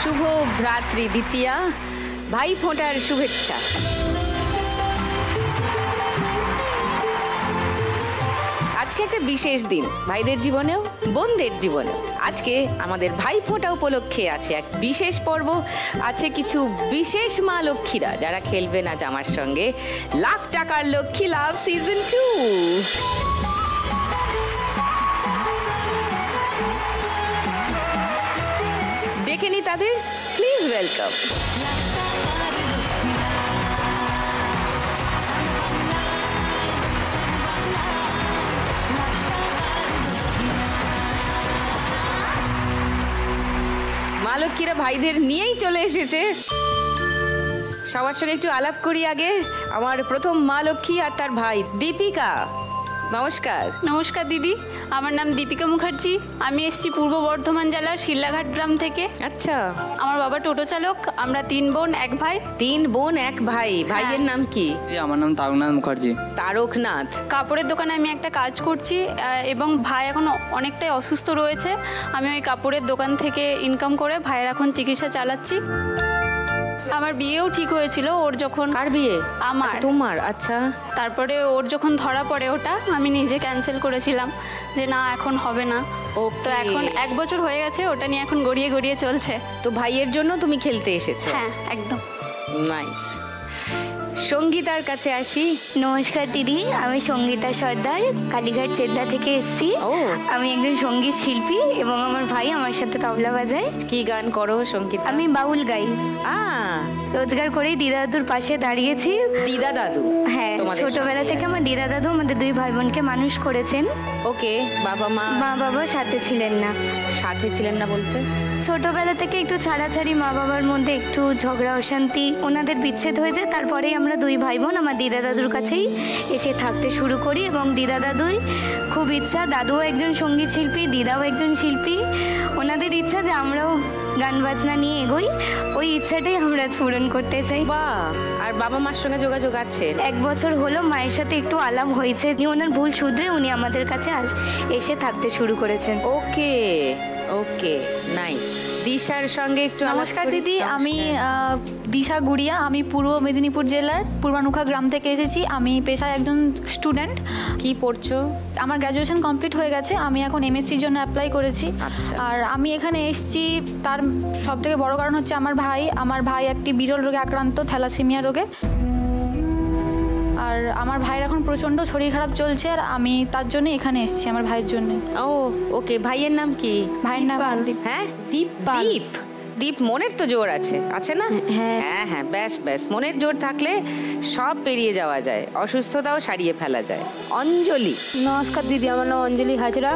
শুভ ভ্রাতৃ দ্বিতীয়া, ভাই ফোঁটার শুভেচ্ছা। আজকে একটা বিশেষ দিন ভাইদের জীবনেও বোনদের জীবনেও। আজকে আমাদের ভাই ফোঁটা উপলক্ষে আছে এক বিশেষ পর্ব, আছে কিছু বিশেষ মা লক্ষ্মীরা যারা খেলবেন আজ আমার সঙ্গে লাখ টাকার লক্ষ্মী লাভ সিজন 2। ডেকে নি তাদের, প্লিজ ওয়েলকাম। মা লক্ষ্মীরা ভাইদের নিয়েই চলে এসেছে। সবার সঙ্গে একটু আলাপ করি আগে। আমার প্রথম মা লক্ষ্মী আর তার ভাই দীপিকা। নমস্কার। নমস্কার দিদি, আমার নাম দীপিকা মুখার্জি। আমি এসেছি পূর্ব বর্ধমান জেলার শিলাঘাট গ্রাম থেকে। আচ্ছা। আমার বাবা টোটো চালক। আমরা 3 বোন 1 ভাই। 3 বোন 1 ভাই। ভাইয়ের নাম কি? আমার নাম তারকনাথ মুখার্জি। তারকনাথ। কাপড়ের দোকানে আমি একটা কাজ করছি এবং ভাই এখন অনেকটাই অসুস্থ রয়েছে। আমি ওই কাপড়ের দোকান থেকে ইনকাম করে ভাইয়ের এখন চিকিৎসা চালাচ্ছি। আমার বিয়েও ঠিক হয়েছিল ওর যখন। কার বিয়ে? আমার। তোমার? আচ্ছা। তারপরে ওর যখন ধরা পড়ে ওটা আমি নিজে ক্যান্সেল করেছিলাম যে না এখন হবে না। তো এখন 1 বছর হয়ে গেছে, ওটা নিয়ে এখন গড়িয়ে গড়িয়ে চলছে। তো ভাইয়ের জন্য তুমি খেলতে এসেছো? হ্যাঁ একদম। নাইস। সঙ্গীতার কাছে আসি। নমস্কার দিদি, আমি সঙ্গীতা সর্দার, কালীঘাট চেতলা থেকে এসেছি। আমি একজন সঙ্গীত শিল্পী এবং আমার ভাই আমার সাথে তবলা বাজায়। কি গান করো সঙ্গীতা? আমি বাউল গাই। রোজগার করেই দিদা দাদুর পাশে দাঁড়িয়েছি। দিদা দাদু? হ্যাঁ, ছোটবেলা থেকে আমার দিদা দাদু আমাদের 2 ভাই বোনকে মানুষ করেছেন। ওকে। বাবা মা? মা বাবা সাথে ছিলেন না। সাথে ছিলেন না বলতে? ছোটবেলা থেকে একটু ছাড়াছাড়ি, মা বাবার মধ্যে একটু ঝগড়া অশান্তি, ওনাদের বিচ্ছেদ হয়ে যায়। তারপরেই আমরা 2 ভাই বোন আমার দিদা দাদুর কাছেই এসে থাকতে শুরু করি এবং দিদা দাদুই খুব ইচ্ছা, দাদুও একজন সঙ্গীত শিল্পী, দিদাও একজন শিল্পী। ওনাদের ইচ্ছা যে আমরাও গান বাজনা নিয়ে এগোই, ওই ইচ্ছাটাই আমরা পূরণ করতে চাই। বাহ। আর বাবা মার সঙ্গে যোগাযোগ আছে? 1 বছর হলো মায়ের সাথে একটু আলাপ হয়েছে, ওনার ভুল শুধরে উনি আমাদের কাছে এসে থাকতে শুরু করেছেন। ওকে ওকে, নাইস। দিশার সঙ্গে একটু। নমস্কার দিদি, আমি দিশা গুড়িয়া। আমি পূর্ব মেদিনীপুর জেলার পূর্বানুখা গ্রাম থেকে এসেছি। আমি পেশায় একজন স্টুডেন্ট। কি পড়ছো? আমার গ্র্যাজুয়েশন কমপ্লিট হয়ে গেছে। আমি এখন এমএসসির জন্য অ্যাপ্লাই করেছি। আর আমি এখানে এসেছি তার সবথেকে বড় কারণ হচ্ছে আমার ভাই একটি বিরল রোগে আক্রান্ত, থ্যালাসেমিয়া রোগে। আর আমার ভাইয়ের এখন প্রচণ্ড শরীর খারাপ চলছে, আর আমি তার জন্য এখানে এসেছি আমার ভাইয়ের জন্য। ও ওকে। ভাইয়ের নাম কি? ভাইয়ের নাম দীপ। হ্যাঁ, দীপ। দীপ, মনের তো জোর আছে না? হ্যাঁ হ্যাঁ, ব্যাস ব্যাস। মনের জোর থাকলে সব পেরিয়ে যাওয়া যায়, অসুস্থতাও সারিয়ে ফেলা যায়। অঞ্জলি। নমস্কার দিদি, আমার নাম অঞ্জলি হাজরা।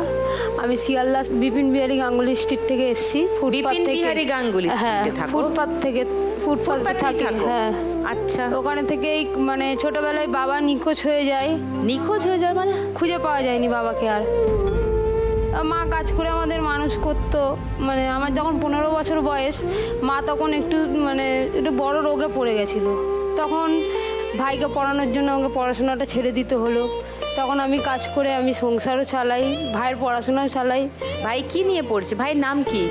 আমি শিয়ালদা বিপিন বিহারী গাঙ্গুলি স্ট্রিট থেকে এসেছি। বিপিন বিহারী গাঙ্গুলি স্ট্রিটে থাকো? ফুটপাথ থেকে থাকো? হ্যাঁ। আচ্ছা। ওখানে থেকেই মানে ছোটবেলায় বাবা নিখোঁজ হয়ে যায়। নিখোঁজ হয়ে যায় মানে? খুঁজে পাওয়া যায়নি বাবাকে। আর মা কাজ করে আমাদের মানুষ করতো। মানে আমার যখন 15 বছর বয়স, মা তখন একটু বড় রোগে পড়ে গেছিলো। তখন ভাইকে পড়ানোর জন্য আমাকে পড়াশোনাটা ছেড়ে দিতে হলো। তখন আমি কাজ করে আমি সংসারও চালাই, ভাইয়ের পড়াশোনাও চালাই। ভাই কি নিয়ে পড়ছে? ভাইয়ের নাম কি?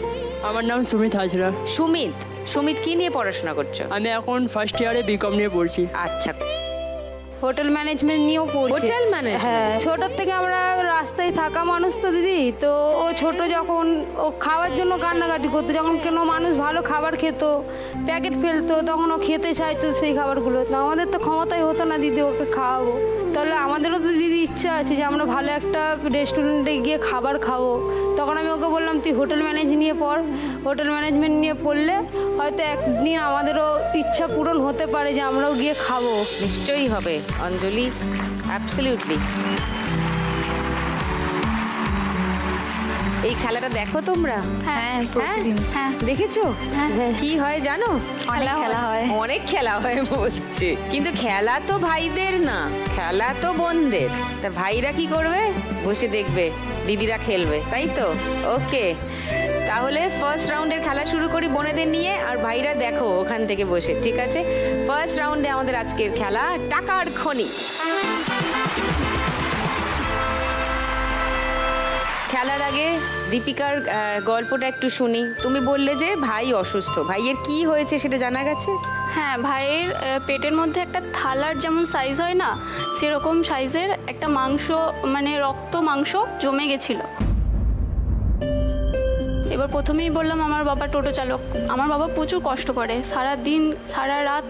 আমার নাম সুমিত হাজরা। সুমিত কি নিয়ে পড়াশোনা করছো? আমি এখন ফার্স্ট ইয়ারে বিকম নিয়ে পড়ছি। আচ্ছা। হোটেল ম্যানেজমেন্ট নিয়েও পড়ছি। Hotel management? হ্যাঁ। ছোটোর থেকে আমরা রাস্তায় থাকা মানুষ তো দিদি, তো ও ছোট যখন ও খাওয়ার জন্য কান্নাকাটি করতো, যখন কোনো মানুষ ভালো খাবার খেত, প্যাকেট ফেলতো, তখন ও খেতে চাইতো সেই খাবারগুলো। তো আমাদের তো ক্ষমতাই হতো না দিদি ওকে খাওয়াবো। তাহলে আমাদেরও তো দিদি ইচ্ছা আছে যে আমরা ভালো একটা রেস্টুরেন্টে গিয়ে খাবার খাবো। তখন আমি ওকে বললাম তুই হোটেল ম্যানেজমেন্ট নিয়ে পড়। হোটেল ম্যানেজমেন্ট নিয়ে পড়লে হয়তো একদিন আমাদেরও ইচ্ছা পূরণ হতে পারে যে আমরাও গিয়ে খাবো। নিশ্চয়ই হবে অঞ্জলি, অ্যাবসলিউটলি। এই খেলাটা দেখো তোমরা? হ্যাঁ, দেখেছো? কি হয় জানো? অনেক খেলা হয় বলছে, কিন্তু খেলা তো ভাইদের না, খেলা তো বোনদের। তা ভাইরা কি করবে? বসে দেখবে দিদিরা খেলবে, তাই তো? ওকে, তাহলে ফার্স্ট রাউন্ডের খেলা শুরু করি বোনেদের নিয়ে, আর ভাইরা দেখো ওখান থেকে বসে। ঠিক আছে? ফার্স্ট রাউন্ডে আমাদের আজকের খেলা টাকার খনি। খেলার আগে দীপিকার গল্পটা একটু শুনি। তুমি বললে যে ভাই অসুস্থ, ভাইয়ের কি হয়েছে সেটা জানা গেছে? হ্যাঁ, ভাইয়ের পেটের মধ্যে একটা থালার যেমন সাইজ হয় না, সেরকম সাইজের একটা মাংস, মানে রক্ত মাংস জমে গেছিলো। এবার প্রথমেই বললাম আমার বাবা টোটো চালক, আমার বাবা প্রচুর কষ্ট করে, সারা দিন সারা রাত,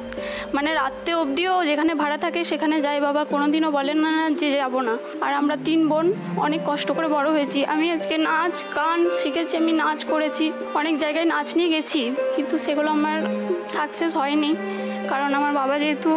মানে রাত্রে অবধিও যেখানে ভাড়া থাকে সেখানে যায় বাবা, কোনোদিনও বলেন না যে যাবো না। আর আমরা 3 বোন অনেক কষ্ট করে বড় হয়েছি। আমি আজকে নাচ গান শিখেছি, আমি নাচ করেছি, অনেক জায়গায় নাচ নিয়ে গেছি, কিন্তু সেগুলো আমার সাকসেস হয়নি, কারণ আমার বাবা যেহেতু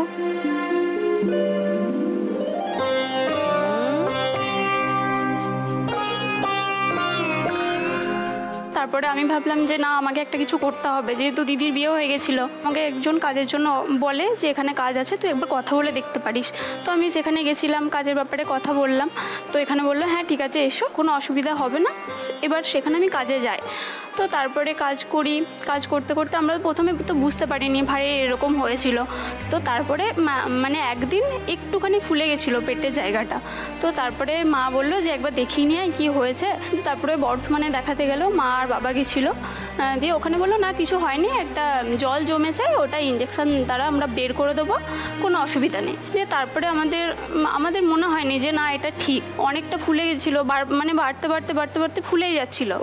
তারপরে আমি ভাবলাম যে না, আমাকে একটা কিছু করতে হবে, যেহেতু দিদির বিয়ে হয়ে গেছিলো। আমাকে একজন কাজের জন্য বলে যে এখানে কাজ আছে, তুই একবার কথা বলে দেখতে পারিস। তো আমি সেখানে গেছিলাম, কাজের ব্যাপারে কথা বললাম। তো এখানে বললো হ্যাঁ ঠিক আছে এসো, কোনো অসুবিধা হবে না। এবার সেখানে আমি কাজে যাই। তো তারপরে কাজ করি, কাজ করতে করতে আমরা প্রথমে তো বুঝতে পারিনি ভাই এরকম হয়েছিল। তো তারপরে মানে একদিন একটুখানি ফুলে গেছিলো পেটের জায়গাটা। তো তারপরে মা বললো যে একবার দেখিয়ে নিয়ে কী হয়েছে। তারপরে বর্ধমানে দেখাতে গেল, মা আর বাবা গেছিলো, দিয়ে ওখানে বললো না কিছু হয়নি, একটা জল জমেছে, ওটা ইঞ্জেকশন দ্বারা আমরা বের করে দেবো, কোনো অসুবিধা নেই। দিয়ে তারপরে আমাদের মনে হয়নি যে না এটা ঠিক, অনেকটা ফুলে গেছিলো, মানে বাড়তে বাড়তে বাড়তে বাড়তে ফুলেই যাচ্ছিলো।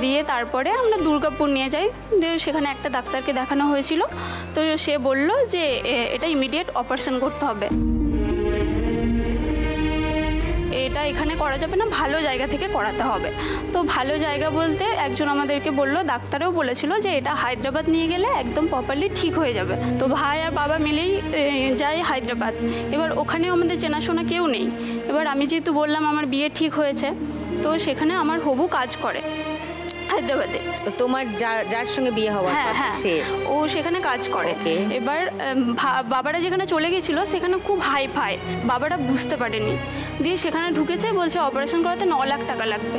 দিয়ে তারপরে আমরা দুর্গাপুর নিয়ে যাই, দিয়ে সেখানে একটা ডাক্তারকে দেখানো হয়েছিল। তো সে বলল যে এটা ইমিডিয়েট অপারেশন করতে হবে, এটা এখানে করা যাবে না, ভালো জায়গা থেকে করাতে হবে। তো ভালো জায়গা বলতে একজন আমাদেরকে বলল, ডাক্তারও বলেছিল যে এটা হায়দ্রাবাদ নিয়ে গেলে একদম প্রপারলি ঠিক হয়ে যাবে। তো ভাই আর বাবা মিলেই যাই হায়দ্রাবাদ। এবার ওখানেও আমাদের চেনাশোনা কেউ নেই। এবার আমি যেহেতু বললাম আমার বিয়ে ঠিক হয়েছে, তো সেখানে আমার হবু কাজ করে হায়দ্রাবাদে। তোমার যার সঙ্গে বিয়ে হওয়া, হ্যাঁ, ও সেখানে কাজ করে। এবার বাবারা যেখানে চলে গেছিল সেখানে খুব হাই ফাই, বাবারা বুঝতে পারেনি, দিয়ে সেখানে ঢুকেছে, বলছে অপারেশন করাতে 9 লাখ টাকা লাগবে।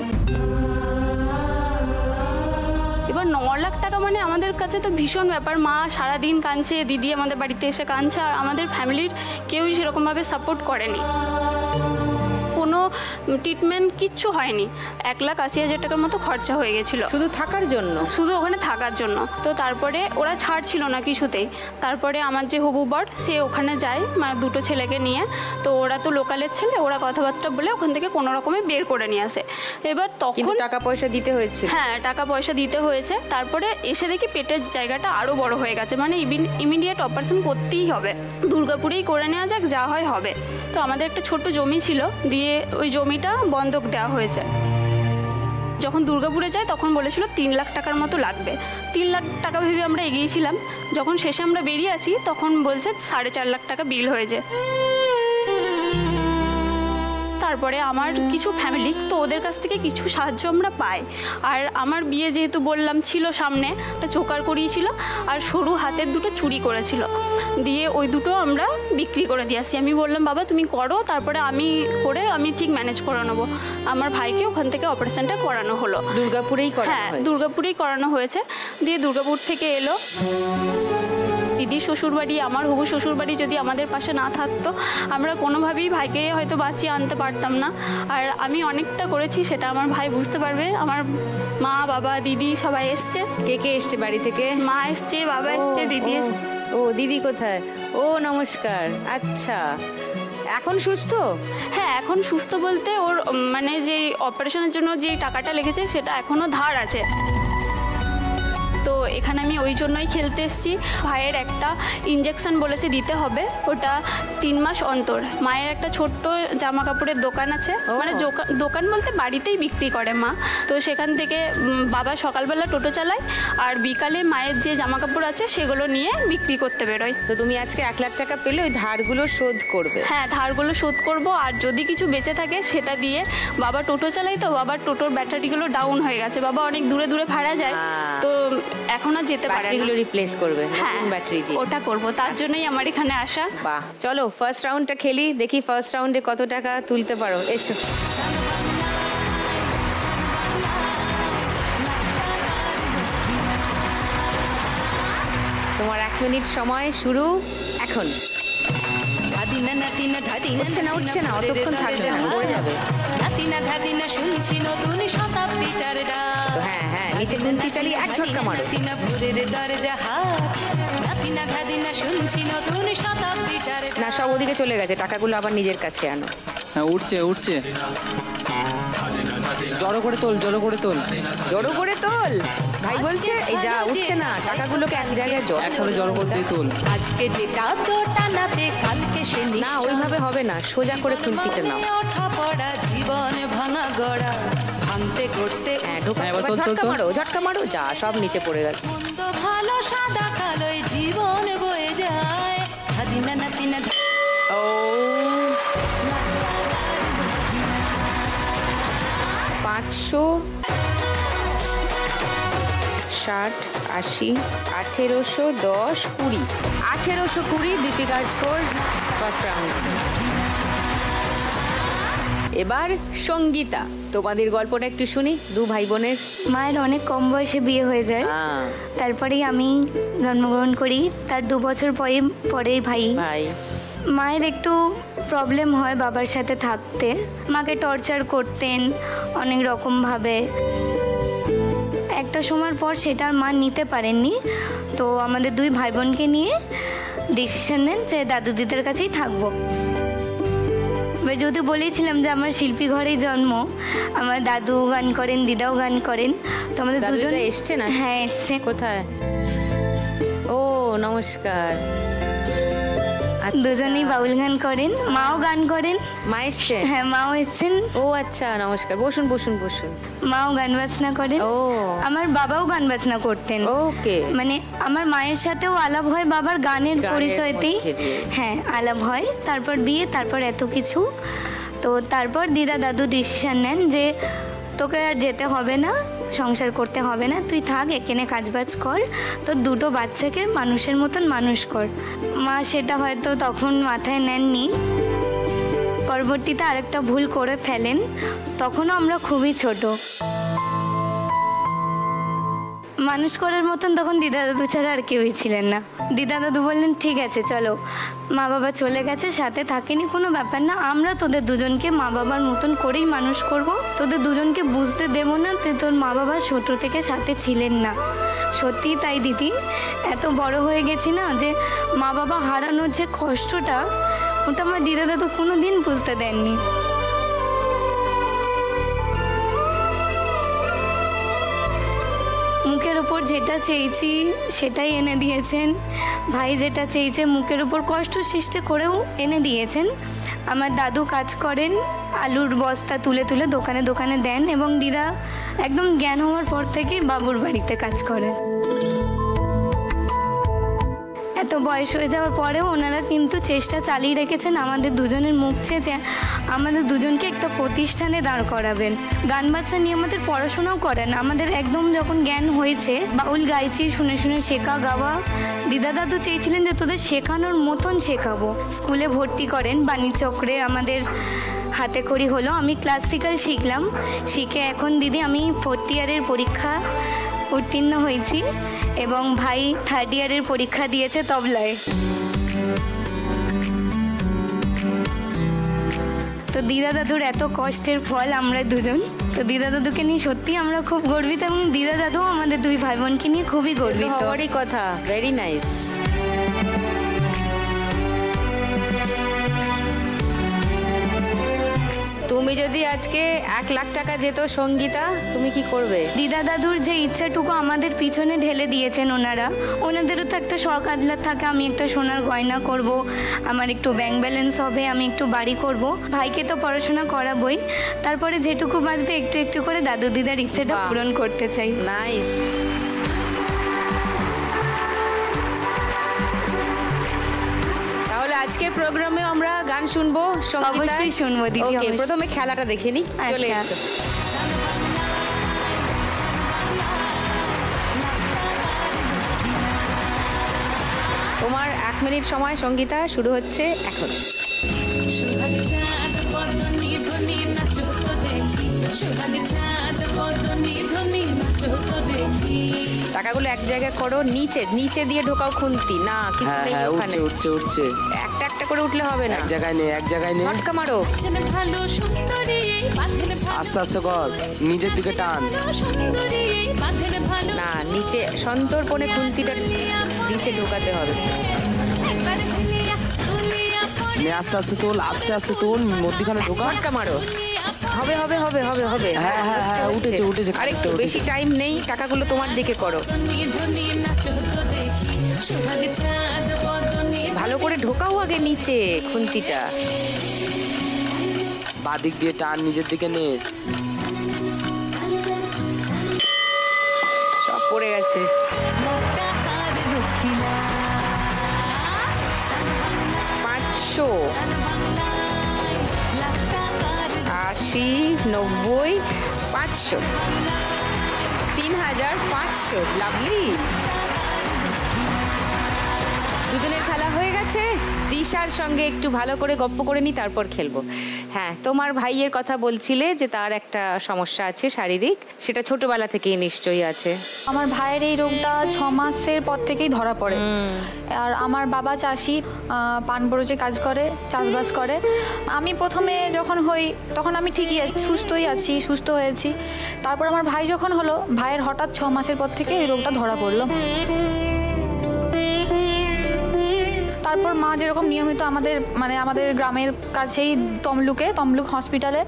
এবার 9 লাখ টাকা মানে আমাদের কাছে তো ভীষণ ব্যাপার। মা সারাদিন কাঁদছে, দিদি আমাদের বাড়িতে এসে কাঁদছে, আর আমাদের ফ্যামিলির কেউই সেরকমভাবে সাপোর্ট করেনি, কোনো ট্রিটমেন্ট কিচ্ছু হয়নি। 1,80,000 টাকার মতো খরচা হয়ে গেছিলো শুধু থাকার জন্য, শুধু ওখানে থাকার জন্য। তো তারপরে ওরা ছাড়ছিল না কিছুতেই। তারপরে আমার যে হবু বর, সে ওখানে যায়, মানে 2টো ছেলেকে নিয়ে। তো ওরা তো লোকালের ছেলে, ওরা কথাবার্তা বলে ওখান থেকে কোনো রকমে বের করে নিয়ে আসে। এবার তখন টাকা পয়সা দিতে হয়েছে, হ্যাঁ টাকা পয়সা দিতে হয়েছে। তারপরে এসে দেখি পেটের জায়গাটা আরও বড় হয়ে গেছে, মানে ইমিডিয়েট অপারেশন করতেই হবে, দুর্গাপুরেই করে নেওয়া যাক, যা হয় হবে। তো আমাদের একটা ছোট্ট জমি ছিল, দিয়ে ওই জমিটা বন্ধক দেওয়া হয়েছে। যখন দুর্গাপুরে যাই তখন বলেছিল 3 লাখ টাকার মতো লাগবে। 3 লাখ টাকা ভেবে আমরা এগিয়েছিলাম। যখন শেষে আমরা বেরিয়ে আসি তখন বলছে 4.5 লাখ টাকা বিল হয়েছে। তারপরে আমার কিছু ফ্যামিলি, তো ওদের কাছ থেকে কিছু সাহায্য আমরা পাই। আর আমার বিয়ে যেহেতু বললাম ছিল সামনে, একটা চোকার করিয়েছিল, আর সরু হাতের 2টো চুরি করেছিল, দিয়ে ওই 2টো আমরা বিক্রি করে দিয়ে আসি। আমি বললাম বাবা তুমি করো, তারপরে আমি ঠিক ম্যানেজ করে নেবো। আমার ভাইকে ওখান থেকে অপারেশনটা করানো হলো দুর্গাপুরেই। হ্যাঁ, দুর্গাপুরেই করানো হয়েছে। দিয়ে দুর্গাপুর থেকে এলো দিদি শ্বশুরবাড়ি, আমার হবু শ্বশুরবাড়ি যদি আমাদের পাশে না থাকতো আমরা কোনোভাবেই ভাইকে হয়তো বাঁচিয়ে আনতে পারতাম না। আর আমি অনেকটা করেছি, সেটা আমার ভাই বুঝতে পারবে। আমার মা বাবা দিদি সবাই এসছে। কে কে এসছে বাড়ি থেকে? মা এসছে, বাবা এসছে, দিদি এসছে। ও দিদি কোথায়? ও নমস্কার। আচ্ছা, এখন সুস্থ? হ্যাঁ, এখন সুস্থ বলতে ওর মানে যে অপারেশনের জন্য যে টাকাটা লেগেছে সেটা এখনও ধার আছে। তো এখানে আমি ওই জন্যই খেলতে এসেছি। ভাইয়ের একটা ইঞ্জেকশন বলেছে দিতে হবে, ওটা 3 মাস অন্তর। মায়ের একটা ছোট্ট জামা কাপড়ের দোকান আছে, মানে দোকান বলতে বাড়িতেই বিক্রি করে মা। তো সেখান থেকে বাবা সকালবেলা টোটো চালায়, আর বিকালে মায়ের যে জামা কাপড় আছে সেগুলো নিয়ে বিক্রি করতে বেরোয়। তো তুমি আজকে 1 লাখ টাকা পেলে ওই ধারগুলো শোধ করবে? হ্যাঁ, ধারগুলো শোধ করব, আর যদি কিছু বেঁচে থাকে সেটা দিয়ে, বাবা টোটো চালাই তো বাবার টোটোর ব্যাটারিগুলো ডাউন হয়ে গেছে, বাবা অনেক দূরে দূরে ভাড়া যায়, তো এখন আর যেতে পারে না। ব্যাটারিগুলো রিপ্লেস করবে নতুন ব্যাটারি দিয়ে? ওটা করব, তার জন্যই আমার এখানে আসা। বাহ, চলো ফার্স্ট রাউন্ডটা খেলি, দেখি ফার্স্ট রাউন্ডে কত টাকা তুলতে পারো। এসো। তোমার 1 মিনিট সময় শুরু এখন। উঠছে না, অতক্ষণ থাকবে না, পড়ে যাবে। শুনছি নতুন শতাব্দীটার ডাক। হ্যাঁ হ্যাঁ, নিচে খুন্তি চালিয়ে এক ঝটকা মারো। নাতিনা ভোরের দরজা হাত, নাতিনা ঘাদিনা শুনছি নতুন শতাব্দীটার ডাক। না, সব ওদিকে চলে গেছে, টাকাগুলো আবার নিজের কাছে আনো। হ্যাঁ, উঠছে উঠছে। জড়ো করে তোল, জড়ো করে তোল। জড়ো করে তোল ভাই বলছে। এই যা উঠছে না, টাকাগুলোকে এক জায়গায় একসাথে জড়ো করতে তোল। আজকে যেটা তো টানাতে কালকে সে না, ওইভাবে হবে না, সোজা করে খুন্তিতে নাও। ওঠা পড়া জীবন ভাঙা গড়া, ভাঙতে করতে ঝটকা মারো, ঝটকা মারো, যা সব নিচে পড়ে গেল। মন্দ ভালো সাদা কালোয় জীবন বয়ে যায়। হাদিনা নাতিনা ও 500 60 80 1810 20 1820 দীপিকার স্কোর ফার্স্ট রাউন্ড। এবার সঙ্গীতা, তোমাদের গল্পটা একটু শুনি। দু ভাই বোনের। মায়ের অনেক কম বয়সে বিয়ে হয়ে যায়, তারপরেই আমি জন্মগ্রহণ করি। তার 2 বছর পরেই ভাই। মায়ের একটু প্রবলেম হয় বাবার সাথে থাকতে, মাকে টর্চার করতেন অনেক রকমভাবে। একটা সময়ের পর সেটা মা নিতে পারেননি, তো আমাদের 2 ভাই বোনকে নিয়ে ডিসিশন নেন যে দাদু দিদার কাছেই থাকবো। এবার যদি বলেছিলাম যে আমার শিল্পী ঘরেই জন্ম, আমার দাদু গান করেন, দিদাও গান করেন, তো আমাদের দুজন এসছে না? হ্যাঁ এসছে। কোথায়? ও নমস্কার। দুজনেই বাউল গান করেন, মাও গান করেন। মা এসছে? হ্যাঁ, মাও এসছেন। ও আচ্ছা, নমস্কার, বসুন বসুন বসুন। মাও গান বাজনা করেন। ও, আমার বাবাও গান বাজনা করতেন। ওকে, মানে আমার মায়ের সাথেও আলাপ হয় বাবার গানের পরিচয়তেই। হ্যাঁ, আলাপ হয়, তারপর বিয়ে, তারপর এত কিছু। তো তারপর দিদা দাদু ডিসিশন নেন যে তোকে আর যেতে হবে না, সংসার করতে হবে না, তুই থাক, এখানে কাজবাজ কর, তোর 2টো বাচ্চাকে মানুষের মতন মানুষ কর। মা সেটা হয়তো তখন মাথায় নেননি। পরবর্তীতে আরেকটা ভুল করে ফেলেন, তখনও আমরা খুবই ছোট। মানুষ করার মতন তখন দিদা দাদু ছাড়া আর কেউই ছিলেন না। দিদা দাদু বললেন ঠিক আছে চলো, মা বাবা চলে গেছে, সাথে থাকেনি, কোনো ব্যাপার না, আমরা তোদের দুজনকে মা বাবার মতন করেই মানুষ করব, তোদের দুজনকে বুঝতে দেব না যে তোর মা বাবা ছোট থেকে সাথে ছিলেন না। সত্যি তাই দিদি, এত বড় হয়ে গেছি না যে মা বাবা হারানোর যে কষ্টটা, ওটা আমার দিদা দাদু কোনো দিন বুঝতে দেননি। মুখের ওপর যেটা চেয়েছি সেটাই এনে দিয়েছেন। ভাই যেটা চেয়েছে মুখের ওপর কষ্ট সৃষ্টি করেও এনে দিয়েছেন। আমার দাদু কাজ করেন, আলুর বস্তা তুলে তুলে দোকানে দোকানে দেন, এবং দিদা একদম জ্ঞান হওয়ার পর থেকে বাবুর বাড়িতে কাজ করেন। এত বয়স হয়ে যাওয়ার পরেও ওনারা কিন্তু চেষ্টা চালিয়ে রেখেছেন আমাদের দুজনের মুখ চেয়ে আমাদের দুজনকে একটা প্রতিষ্ঠানে দাঁড় করাবেন। গান বাজনা নিয়ে আমাদের পড়াশোনাও করেন। আমাদের একদম যখন জ্ঞান হয়েছে, বাউল গাইছি, শুনে শুনে শেখা গাওয়া। দিদা দাদু চেয়েছিলেন যে তোদের শেখানোর মতন শেখাবো। স্কুলে ভর্তি করেন, বাণীচক্রে আমাদের হাতে খড়ি হলো। আমি ক্লাসিক্যাল শিখলাম, শিখে এখন দিদি আমি 4th ইয়ারের পরীক্ষা উত্তীর্ণ হয়েছি, এবং ভাই 3rd ইয়ারের পরীক্ষা দিয়েছে তবলায়। তো দিদা দাদুর এত কষ্টের ফল আমরা দুজন। তো দিদা দাদুকে নিয়ে সত্যি আমরা খুব গর্বিত, এবং দিদা দাদু আমাদের 2 ভাই বোনকে নিয়ে খুবই গর্বিত। হওয়ারই কথা। Very nice. তুমি যদি আজকে 1 লাখ টাকা যেত সঙ্গীতা, তুমি কি করবে? দিদা দাদুর যে ইচ্ছাটুকু আমাদের পিছনে ঢেলে দিয়েছেন ওনারা, ওনাদেরও তো একটা শখ আহ্লাদ থাকে, আমি একটা সোনার গয়না করব, আমার একটু ব্যাংক ব্যালেন্স হবে, আমি একটু বাড়ি করব। ভাইকে তো পড়াশোনা করাবই, তারপরে যেটুকু বাঁচবে একটু একটু করে দাদু দিদার ইচ্ছাটা পূরণ করতে চাই। নাইস। তাহলে আজকের প্রোগ্রামে আমরা গান শুনবো। অবশ্যই শুনবো দিদি। ওকে, প্রথমে খেলাটা দেখে নি। চলে এসো। তোমার 1 মিনিট সময় সঙ্গীতা, শুরু হচ্ছে এখন। টাকাগুলো এক জায়গায় করো, নিচে নিচে দিয়ে ঢোকাও খুন্তি। না কিছু নেই ওখানে। উঠছে উঠছে। একটা একটা করে উঠলে হবে না, এক জায়গায় নেই, এক জায়গায় নেই। ঝটকা মারো। ভালো সুন্দরী আস্তে আস্তে কর, নিজের দিকে টান। না, নিচে সন্তর্পণে খুন্তিটা নিচে ঢোকাতে হবে। আস্তে আস্তে তোল, আস্তে আস্তে তোল, মধ্যখানে ঢোকা। ফটকা মারো। হবে হবে হবে হবে হবে। হ্যাঁ হ্যাঁ হ্যাঁ, উঠেছে উঠেছে। আরেকটু বেশি টাইম নেই, টাকাগুলো তোমার দিকে করো। ভালো করে ঢোকাও আগে নিচে খুন্তিটা। বাদিক দিয়ে টান, নিজের দিকে নে। সব পড়ে গেছে। 500, 80, 90, 500, 3500। লাভলি। দুজনের খেলা হয়ে গেছে। দিশার সঙ্গে একটু ভালো করে গপ্প করে নি, তারপর খেলবো। হ্যাঁ, তোমার ভাইয়ের কথা বলছিলে যে তার একটা সমস্যা আছে শারীরিক, সেটা ছোটবেলা থেকেই নিশ্চয়ই আছে। আমার ভাইয়ের এই রোগটা 6 মাসের পর থেকেই ধরা পড়ে। আর আমার বাবা চাষি, পানবরজে কাজ করে, চাষবাস করে। আমি প্রথমে যখন হই তখন আমি ঠিকই সুস্থই আছি, সুস্থ হয়েছি। তারপর আমার ভাই যখন হলো, ভাইয়ের হঠাৎ 6 মাসের পর থেকে এই রোগটা ধরা পড়লো। তারপর মা যেরকম নিয়মিত আমাদের গ্রামের কাছেই তমলুক হসপিটালে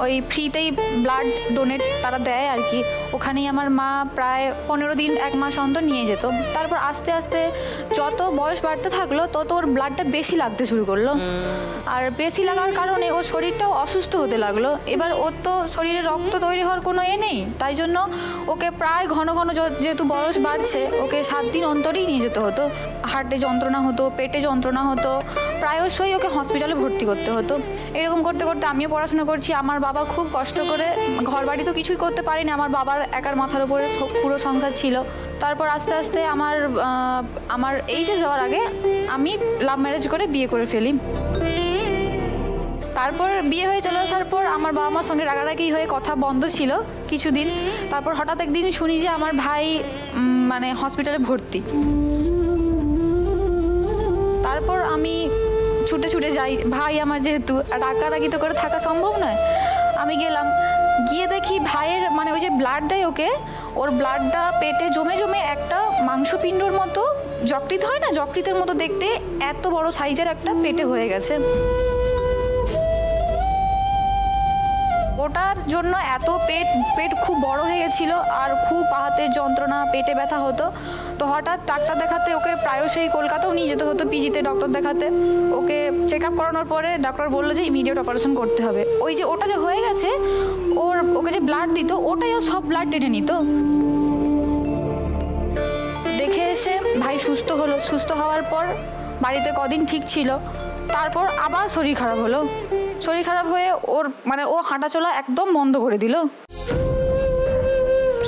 ওই ফ্রিতেই ব্লাড ডোনেট তারা দেয় আর কি। ওখানেই আমার মা প্রায় 15 দিন 1 মাস অন্তর নিয়ে যেত। তারপর আস্তে আস্তে যত বয়স বাড়তে থাকলো তত ওর ব্লাডটা বেশি লাগতে শুরু করলো। আর বেশি লাগার কারণে ওর শরীরটাও অসুস্থ হতে লাগলো। এবার ওর তো শরীরে রক্ত তৈরি হওয়ার কোনো নেই, তাই জন্য ওকে প্রায় ঘন ঘন, যেহেতু বয়স বাড়ছে, ওকে 7 দিন অন্তরেই নিয়ে যেতে হতো। হার্টে যন্ত্রণা হতো, পেটে যন্ত্রণা হতো, প্রায়শই ওকে হসপিটালে ভর্তি করতে হতো। এরকম করতে করতে আমিও পড়াশোনা করছি। আমার বাবা খুব কষ্ট করে, ঘর বাড়ি তো কিছুই করতে পারিনি, আমার বাবার একার মাথার উপরে পুরো সংসার ছিল। তারপর আস্তে আস্তে আমার এইচএস যাওয়ার আগে আমি লাভ ম্যারেজ করে বিয়ে করে ফেলি। তারপর বিয়ে হয়ে চলে আসার পর আমার বাবা মার সঙ্গে রাগারাগি হয়ে কথা বন্ধ ছিল কিছুদিন। তারপর হঠাৎ একদিন শুনি যে আমার ভাই হসপিটালে ভর্তি। তারপর আমি ছুটে ছুটে যাই, ভাই আমার যেহেতু, রাগারাগি তো করে থাকা সম্ভব নয়। আমি গেলাম, গিয়ে দেখি ভাইয়ের ওই যে ব্লাড দেয় ওকে, ওর ব্লাডটা পেটে জমে জমে একটা মাংসপিণ্ডর মতো, যকৃৎ হয় না, যকৃতের মতো দেখতে এত বড় সাইজের একটা পেটে হয়ে গেছে। ওটার জন্য এত পেট খুব বড় হয়ে গেছিল, আর খুব হাতের যন্ত্রণা, পেটে ব্যথা হতো। তো হঠাৎ ডাক্তার দেখাতে ওকে প্রায়শই কলকাতাও নিয়ে যেতে হতো, পিজিতে ডক্টর দেখাতে। ওকে চেক আপ করানোর পরে ডক্টর বললো যে ইমিডিয়েট অপারেশন করতে হবে। ওটা যে হয়ে গেছে, ওকে যে ব্লাড দিত, ওটাই ও সব ব্লাড টেনে নিত। দেখে এসে ভাই সুস্থ হলো। সুস্থ হওয়ার পর বাড়িতে কদিন ঠিক ছিল, তারপর আবার শরীর খারাপ হলো। শরীর খারাপ হয়ে ও হাঁটাচলা একদম বন্ধ করে দিল।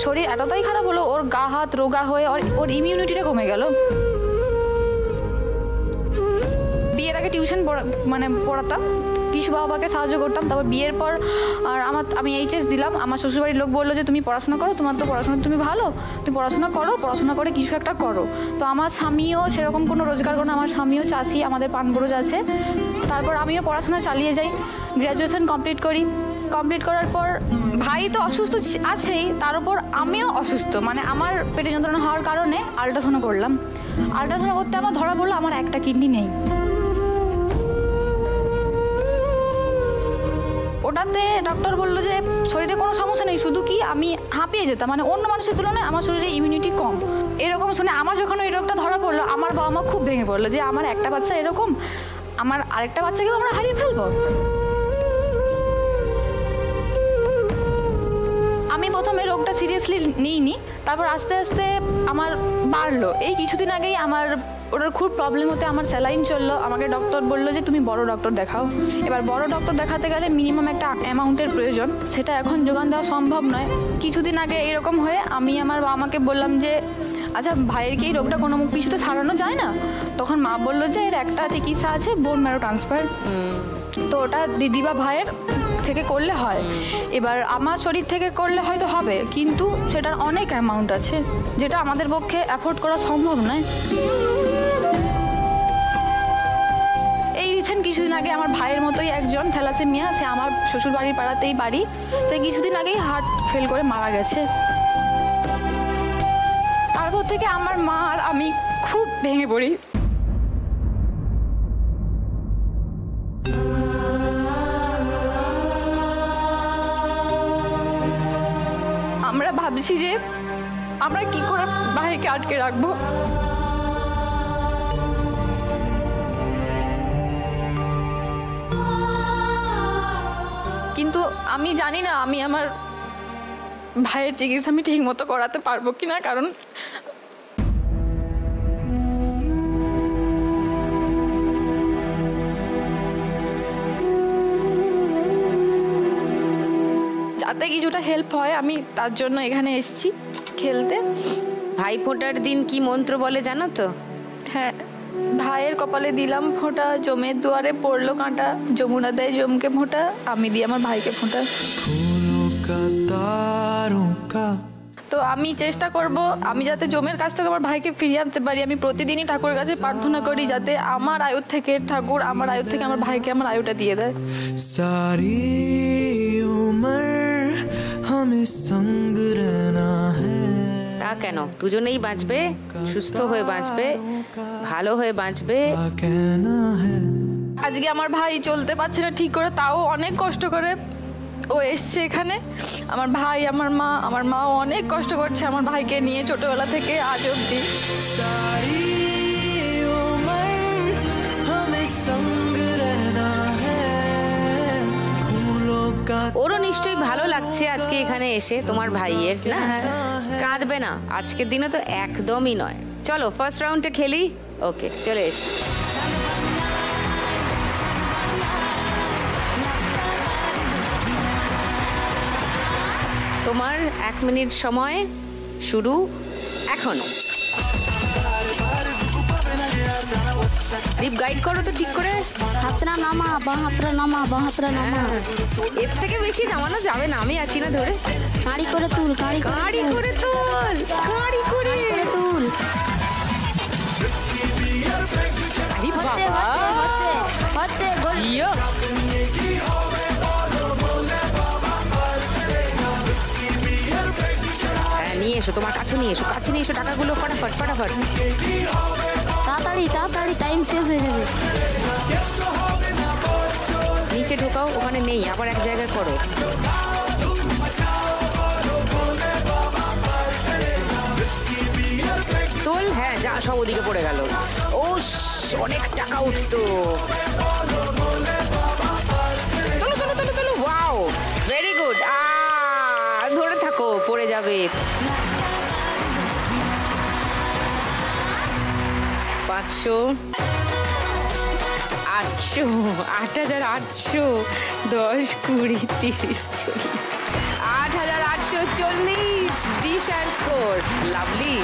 শরীর এতটাই খারাপ হলো, ওর গা হাত রোগা হয়ে ওর ইমিউনিটিটা কমে গেল। বিয়ের আগে টিউশন পড়াতাম, কিছু বাবাকে সাহায্য করতাম। তারপর বিয়ের পর আমি এইচএস দিলাম। আমার শ্বশুরবাড়ির লোক বললো যে তুমি পড়াশোনা করো, তোমার তো পড়াশোনা, তুমি ভালো, তুমি পড়াশোনা করো, পড়াশোনা করে কিছু একটা করো। তো আমার স্বামীও সেরকম কোনো রোজগার করে না, আমার স্বামীও চাষি, আমাদের পানবরজ আছে। তারপর আমিও পড়াশোনা চালিয়ে যাই, গ্র্যাজুয়েশন কমপ্লিট করি। কমপ্লিট করার পর ভাই তো অসুস্থ আছেই, তার উপর আমিও অসুস্থ। আমার পেটে যন্ত্রণা হওয়ার কারণে আল্ট্রাসাউন্ড করলাম। আল্ট্রাসাউন্ড করতে আমার ধরা পড়লো আমার একটা কিডনি নেই। ওটাতে ডক্টর বললো যে শরীরে কোনো সমস্যা নেই, শুধু কি আমি হাঁপিয়ে যেতাম, অন্য মানুষের তুলনায় আমার শরীরে ইমিউনিটি কম। এরকম শুনে আমার যখন ওই রোগটা ধরা পড়লো, আমার বাবা মা খুব ভেঙে পড়লো যে আমার একটা বাচ্চা এরকম, আমার আরেকটা বাচ্চাকেও আমরা হারিয়ে ফেলবো। আমি প্রথমে রোগটা সিরিয়াসলি নিইনি, তারপর আস্তে আস্তে আমার বাড়লো। এই কিছুদিন আগেই ওটার খুব প্রবলেম হতে আমার স্যালাইন চললো। আমাকে ডক্টর বললো যে তুমি বড় ডক্টর দেখাও। এবার বড় ডক্টর দেখাতে গেলে মিনিমাম একটা অ্যামাউন্টের প্রয়োজন, সেটা এখন যোগান দেওয়া সম্ভব নয়। কিছুদিন আগে এরকম হয়ে আমি আমার বাবা মাকে বললাম যে আচ্ছা ভাইয়ের কি এই রোগটা কোনো কিছুতে সারানো যায় না? তখন মা বললো যে এর একটা চিকিৎসা আছে, বোন ম্যারো ট্রান্সফার। তো ওটা দিদি বা ভাইয়ের থেকে করলে হয়। এবার আমার শরীর থেকে করলে হয়তো হবে, কিন্তু সেটার অনেক অ্যামাউন্ট আছে, যেটা আমাদের পক্ষে অ্যাফোর্ড করা সম্ভব নয়। এই গিয়েছেন কিছুদিন আগে, আমার ভাইয়ের মতোই একজন থ্যালাসেমিয়া, সে আমার শ্বশুর বাড়ির পাড়াতেই বাড়ি, সে কিছুদিন আগেই হার্ট ফেল করে মারা গেছে। তারপর থেকে আমার মা আর আমি খুব ভেঙে পড়ি। আমরা ভাবছি যে আমরা কি করে ভাইকে আটকে রাখবো। কিন্তু আমি জানি না আমি আমার ভাইয়ের চিকিৎসা আমি ঠিক মতো করাতে পারবো কিনা, কারণ যাতে কিছুটা হেল্প হয় আমি তার জন্য এখানে এসেছি খেলতে। ভাই ফোঁটার দিন কি মন্ত্র বলে জানো তো? হ্যাঁ, ভাইয়ের কপালে দিলাম ফোঁটা, জমের দুয়ারে পড়লো কাঁটা, যমুনা দেয় জমকে ফোঁটা, আমি দিই আমার ভাইকে ফোঁটা। তো আমি চেষ্টা করব আমি যাতে জমের কাছ থেকে আমার ভাইকে ফিরিয়ে আনতে পারি। আমি প্রতিদিনই ঠাকুরের কাছে প্রার্থনা করি যাতে আমার আয়ু থেকে ঠাকুর আমার আয়ু থেকে আমার ভাইকে আমার আয়ুটা দিয়ে দেয়। सारी उम्र हमें संग रहना है। তা কেন, দুজনেই বাঁচবে, সুস্থ হয়ে বাঁচবে, ভালো হয়ে বাঁচবে। আজকে আমার ভাই চলতে পারছে না ঠিক করে, তাও অনেক কষ্ট করে ও এসছে এখানে। আমার ভাই আমার মাও অনেক কষ্ট করছে আমার ভাইকে নিয়ে ছোটবেলা থেকে আজ অব্দি। ওরও নিশ্চয়ই ভালো লাগছে আজকে এখানে এসে তোমার ভাইয়ের, না? কাঁদবে না, আজকের দিনে তো একদমই নয়। চলো ফার্স্ট রাউন্ডে খেলি। ওকে, চলে এস। তোমার 1 মিনিট সময় শুরু এখন। দীপ গাইড করো তো ঠিক করে। হাতরা নামা, বাঁ হাতরা নামা, বাঁ হাতরা নামা। এর থেকে বেশি নামানো যাবে না, আমি আছি না ধরে। কাঁড়ি করে তুল, কাঁড়ি কাঁড়ি করে তুল, কাঁড়ি করে তুল। আরে বাবা, হচ্ছে গোল। ইয়ো, নিয়ে এসো, তোমার কাছে নিয়ে এসো, কাছে নিয়ে এসো টাকাগুলো, ফটাফট ফটাফট। তাড়াতাড়ি তাড়াতাড়ি, টাইম শেষ হয়ে যাবে। নিচে ঢোকাও, ওখানে নেই, আবার এক জায়গায় করো। তোল, হ্যাঁ যা, সব ওদিকে পড়ে গেল। ও অনেক টাকা উঠতো। তোলো তোলো তোলো তোলো, ওয়াও ভেরি গুড। ধরে থাকো, পড়ে যাবে। 500, 800, 8800, 10, 20, 30, 40, 8840, দিশার স্কোর। লাভলি।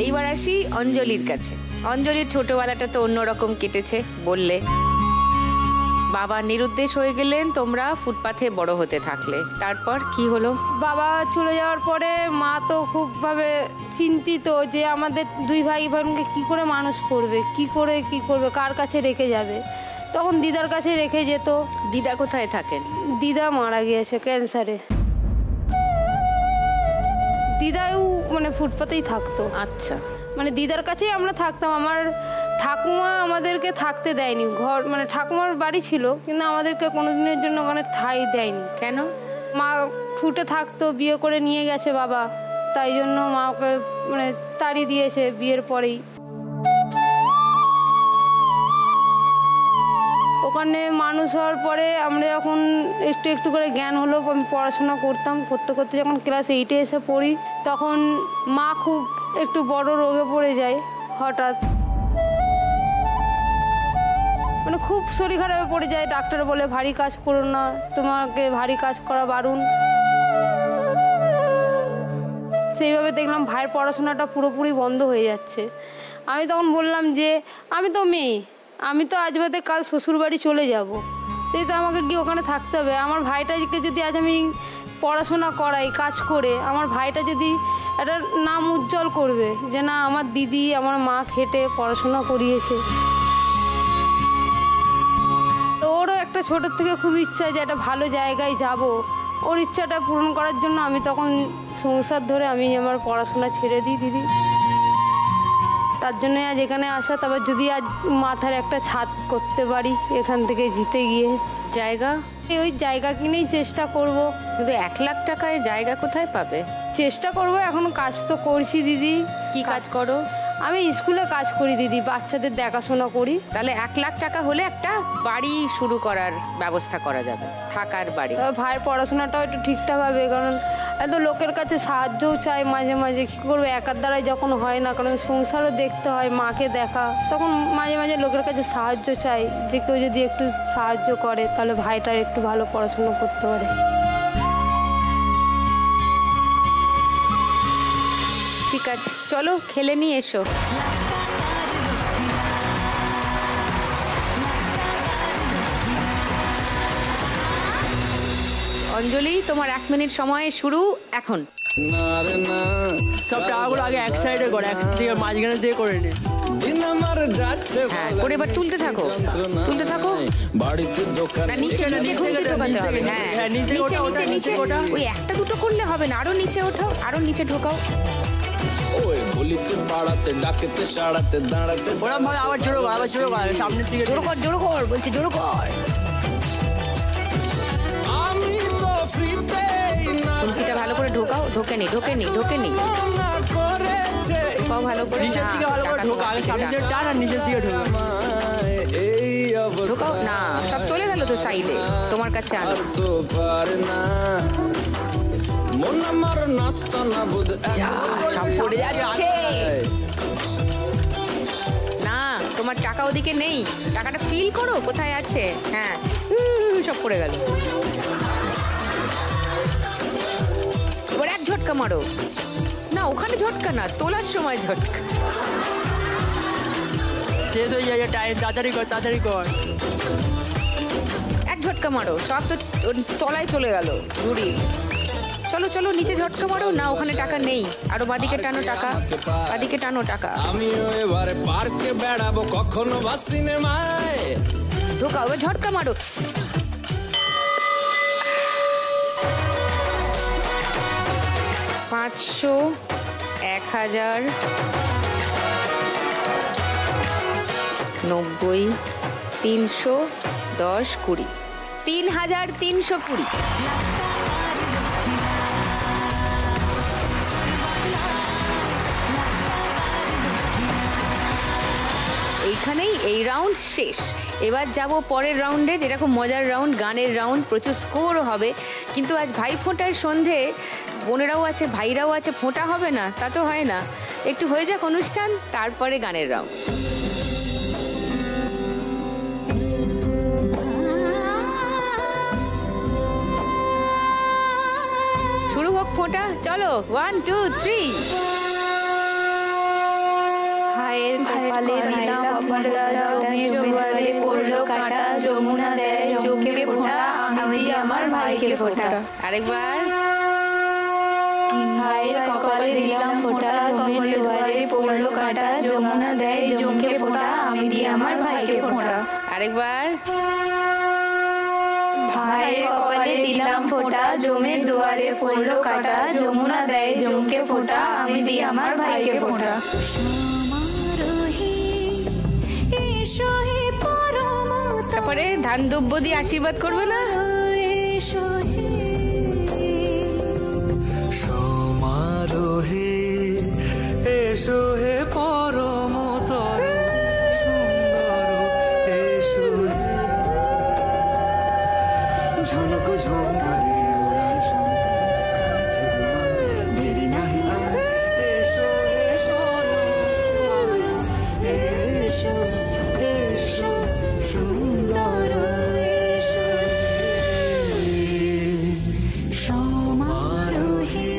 এইবার আসি অঞ্জলির কাছে। অঞ্জলির ছোটবেলাটা তো অন্যরকম কেটেছে বললে। বাবা নিরুদ্দেশ হয়ে গেলেন, তোমরা ফুটপাথে বড় হতে থাকলে। তারপর কি হলো? বাবা চলে যাওয়ার পরে মা তো খুবভাবে চিন্তিত যে আমাদের দুই ভাই বোনকে কি করে মানুষ করবে, কি করবে, কার কাছে রেখে যাবে। তখন দিদার কাছে রেখে যেত। দিদা কোথায় থাকেন? দিদা মারা গিয়েছে ক্যান্সারে। দিদাও মানে ফুটপাতেই থাকতো। আচ্ছা, মানে দিদার কাছেই আমরা থাকতাম। আমার ঠাকুমা আমাদেরকে থাকতে দেয়নি, ঘর মানে ঠাকুমার বাড়ি ছিল কিন্তু আমাদেরকে কোনোদিনের জন্য ওখানে ঠাঁই দেয়নি। কেন? মা ফুটে থাকতো, বিয়ে করে নিয়ে গেছে বাবা, তাই জন্য মা ওকে মানে তাড়িয়ে দিয়েছে বিয়ের পরেই। ওখানে মানুষ হওয়ার পরে আমরা যখন একটু একটু করে জ্ঞান হলো, আমি পড়াশোনা করতাম, করতে করতে যখন ক্লাস 8-এ এসে পড়ি তখন মা খুব একটু বড় রোগে পড়ে যায় হঠাৎ। মানে খুব শরীর খারাপে পড়ে যায়। ডাক্তার বলে ভারী কাজ করো না, তোমাকে ভারী কাজ করা বারণ। সেইভাবে দেখলাম ভাইয়ের পড়াশোনাটা পুরোপুরি বন্ধ হয়ে যাচ্ছে। আমি তখন বললাম যে আমি তো মেয়ে, আমি তো আজ বাদে কাল শ্বশুর বাড়ি চলে যাব, সেই তো আমাকে গিয়ে ওখানে থাকতে হবে। আমার ভাইটাকে যদি আজ আমি পড়াশোনা করাই কাজ করে, আমার ভাইটা যদি একটা নাম উজ্জ্বল করবে যে না আমার দিদি আমার মা খেটে পড়াশোনা করিয়েছে। তো ওরও একটা ছোটোর থেকে খুব ইচ্ছা যে একটা ভালো জায়গায় যাব, ওর ইচ্ছাটা পূরণ করার জন্য আমি তখন সংসার ধরে আমি আমার পড়াশোনা ছেড়ে দিই দিদি। তার জন্যই আজ এখানে আসা। তবে যদি আজ মাথার একটা ছাদ করতে পারি এখান থেকে জিতে গিয়ে, জায়গা ওই জায়গা কিনেই চেষ্টা করব। কিন্তু 1 লাখ টাকায় জায়গা কোথায় পাবে? চেষ্টা করব, এখন কাজ তো করছি দিদি। কি কাজ করো? আমি স্কুলে কাজ করি দিদি, বাচ্চাদের দেখাশোনা করি। তাহলে 1 লাখ টাকা হলে একটা বাড়ি শুরু করার ব্যবস্থা করা যাবে, থাকার বাড়ি। তবে ভাইয়ের পড়াশোনাটাও একটু ঠিকঠাক হবে, কারণ এত লোকের কাছে সাহায্যও চাই মাঝে মাঝে। কী করবো, একার দ্বারাই যখন হয় না, কারণ সংসারও দেখতে হয়, মাকে দেখা, তখন মাঝে মাঝে লোকের কাছে সাহায্য চাই যে কেউ যদি একটু সাহায্য করে তাহলে ভাইটার একটু ভালো পড়াশোনা করতে পারে। ঠিক আছে, চলো খেলে নিয়ে এসো। অঞ্জলি, তোমার 1 মিনিট সময় শুরু এখন। সব টাকাগুলো আগে এক সাইডে করে, একদিকে মাঝখানে দিয়ে করে নে। হ্যাঁ, করে এবার তুলতে থাকো, তুলতে থাকো। না, নিচে নিচে ঘুরতে ঢোকাতে হবে। হ্যাঁ, নিচে নিচে নিচে। ওই 1টা 2টো করলে হবে না, আরো নিচে ওঠো, আরো নিচে ঢোকাও। ওরম ভাবে আবার জোরে কর, আবার জোরে কর, সামনের দিকে জোরে কর, জোরে কর বলছি, জোরে কর। কুঞ্চিটা ভালো করে ঢোকাও, ঢোকেনি ঢোকেনি ঢোকেনি। সব ভালো করে নিচের দিকে ভালো করে ঢোকা, আগে সামনের দিকে টান আর নিচের দিকে ঢোকা। ঢোকাও না, সব চলে গেল তো সাইডে, তোমার কাছে আনো। যা, সব পড়ে যাচ্ছে। না, তোমার টাকা ওদিকে নেই, টাকাটা ফিল করো কোথায় আছে। হ্যাঁ, সব পড়ে গেল। এবার এক ঝটকা মারো। না, ওখানে ঝটকা না, তোলার সময় ঝটকা। শেষ হয়ে যায় টাইম, তাড়াতাড়ি কর, তাড়াতাড়ি কর। এক ঝটকা মারো, সব তো তলায় চলে গেল ঝুড়ি। চলো চলো নিচে ঝটকা মারো। না, ওখানে টাকা নেই, আরো বাদিকে টানো টাকা, বাদিকে টানো টাকা। আমিও এবারে পার্কে বেড়াবো, কখনো বা সিনেমায়। ঢোকাও, এবার ঝটকা মারো। 500, 1000, 90, 300, 10, 20, 3320। এইখানেই এই রাউন্ড শেষ। এবার যাব পরের রাউন্ডে, যেটা খুব মজার রাউন্ড, গানের রাউন্ড, প্রচুর স্কোরও হবে। কিন্তু আজ ভাইফোঁটার সন্ধে, বোনেরাও আছে ভাইরাও আছে, ফোঁটা হবে না তা তো হয় না। একটু হয়ে যাক অনুষ্ঠান, তারপরে গানের রাউন্ড শুরু হোক। ফোঁটা চলো, 1 2 3। ভাইয়ের কপালে দিলাম ফোঁটা, জমের দুয়ারে পড়লো কাটা, যমুনা দেয় জমকে ফোঁটা, আমি দিই আমার ভাইকে ফোঁটা। আরেকবার। ভাইয়ের কপালে দিলাম ফোঁটা, জমের দুয়ারে পড়লো কাটা, যমুনা দেয় জমকে ফোঁটা, আমি দিই আমার ভাইকে ফোঁটা। আরেকবার। ভাইয়ের কপালে দিলাম ফোঁটা, জমের দুয়ারে পড়লো কাটা, যমুনা দেয় জমকে ফোঁটা, আমি দিই আমার ভাইকে ফোঁটা। তারপরে ধান দুব্য দিয়ে আশীর্বাদ করবে না? সমারোহে এসো হে পরমতর সুন্দর, এসো হে ঝনক ঝঙ্কারে ওরা দেরি নাহি, এসো এসো এসো এসো সুন্দর, এসো সমারোহে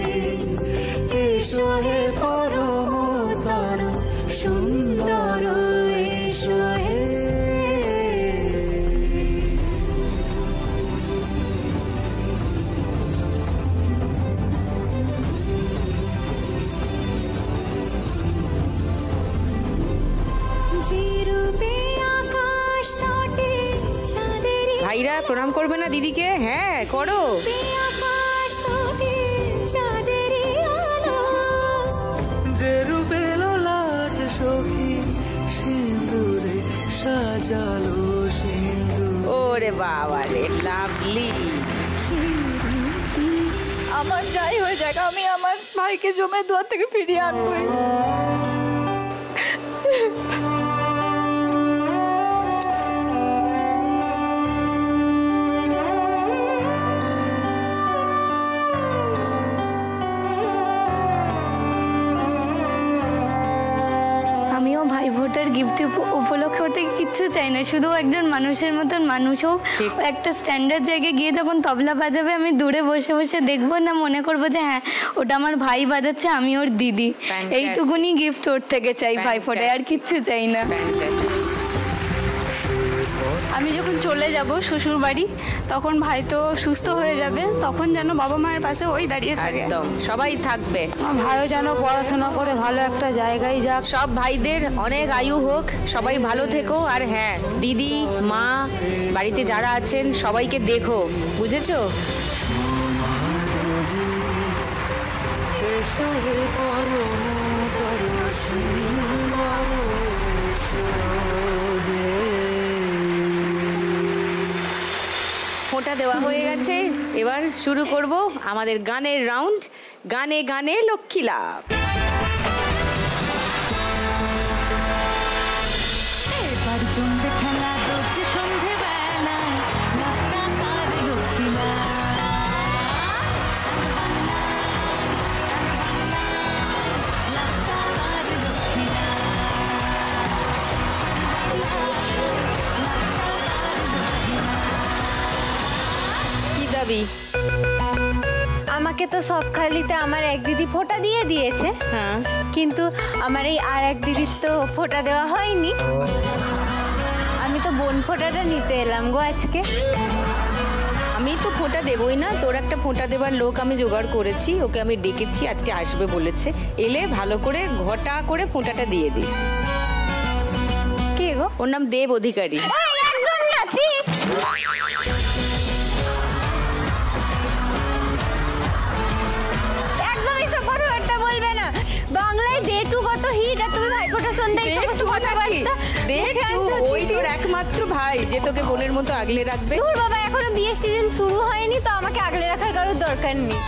এসো হে পরমতর সুন্দর, এসো হে। ভাইরা প্রণাম করবে না দিদিকে? হ্যাঁ করো। যে রূপে লাট সখী সিঁদুরে সাজালো সিঁদুর। ওরে বাবা রে, লাভলি। আমার যাই হয়ে যাক, আমি আমার ভাইকে জমে দুয়ার থেকে ফিরিয়ে আনবই। আমিও ভাই ফোটার গিফট উপলক্ষে থেকে কিচ্ছু চাই না, শুধু একজন মানুষের মতন মানুষ হোক। একটা স্ট্যান্ডার্ড জায়গায় গিয়ে যখন তবলা বাজাবে আমি দূরে বসে বসে দেখবো, না মনে করবো যে হ্যাঁ ওটা আমার ভাই বাজাচ্ছে, আমি ওর দিদি। এইটুকুনি গিফট ওর থেকে চাই ভাই ফোটায়, আর কিচ্ছু চাই না। আমি যখন চলে যাব শ্বশুর বাড়ি, তখন ভাই তো সুস্থ হয়ে যাবে, তখন যেন বাবা মায়ের পাশে ওই দাঁড়িয়ে থাকে। একদম সবাই থাকবে। ভাইও যেন পড়াশোনা করে ভালো একটা জায়গায় যাক। সব ভাইদের অনেক আয়ু হোক, সবাই ভালো থেকো। আর হ্যাঁ, দিদি মা বাড়িতে যারা আছেন সবাইকে দেখো, বুঝেছো? ফোঁটা দেওয়া হয়ে গেছে, এবার শুরু করব আমাদের গানের রাউন্ড। গানে গানে লক্ষ্মী লাভ। এবার জমবে খেলা রোজ সন্ধে বেলায়, লাক্কাকার লক্ষ্মী লাভ। কি দাবি? আমাকে তো সব খালিতে আমার এক দিদি ফোঁটা দিয়ে দিয়েছে, হ্যাঁ, কিন্তু আমার এই আর এক দিদির তো ফোঁটা দেওয়া হয়নি। আমি তো বোন ফোঁটাটা নিতে এলাম গো আজকে। আমি তো ফোঁটা দেবই না, তোর একটা ফোঁটা দেবার লোক আমি জোগাড় করেছি, ওকে আমি ডেকেছি, আজকে আসবে বলেছে। এলে ভালো করে ঘটা করে ফোঁটাটা দিয়ে দিস। কে গো? ওর নাম দেব অধিকারী। একদম না, ছি। একদম এসব কথাবার্তা বলবে না। বাংলায় দে টু কত হিট, আর তুমি ভাইফোঁটার সন্ধ্যায় এই সমস্ত কথাবার্তা। ওই তোর একমাত্র ভাই যে তোকে বোনের মতো আগলে রাখবে। দূর বাবা, এখনো বিয়ের সিজন শুরু হয়নি, তো আমাকে আগলে রাখার কারোর দরকার নেই।